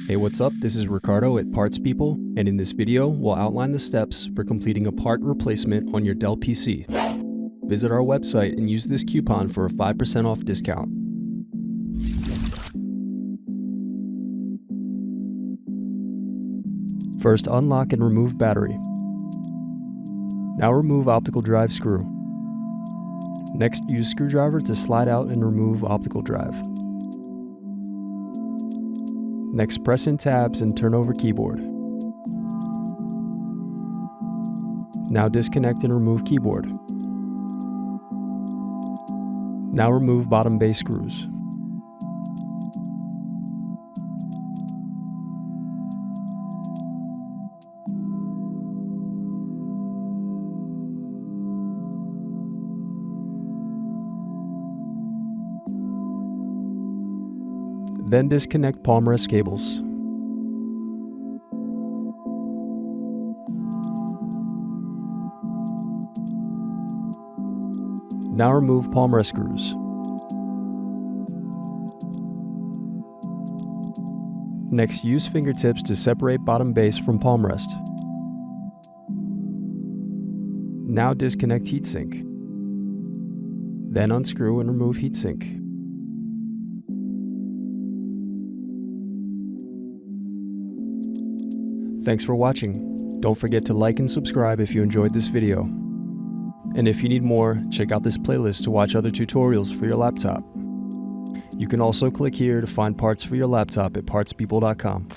Hey, what's up? This is Ricardo at Parts People, and in this video, we'll outline the steps for completing a part replacement on your Dell PC. Visit our website and use this coupon for a 5% off discount. First, unlock and remove battery. Now remove optical drive screw. Next, use screwdriver to slide out and remove optical drive. Next, press in tabs and turn over keyboard. Now disconnect and remove keyboard. Now remove bottom base screws. Then disconnect palmrest cables. Now remove palmrest screws. Next, use fingertips to separate bottom base from palmrest. Now disconnect heatsink. Then unscrew and remove heatsink. Thanks for watching. Don't forget to like and subscribe if you enjoyed this video. And if you need more, check out this playlist to watch other tutorials for your laptop. You can also click here to find parts for your laptop at partspeople.com.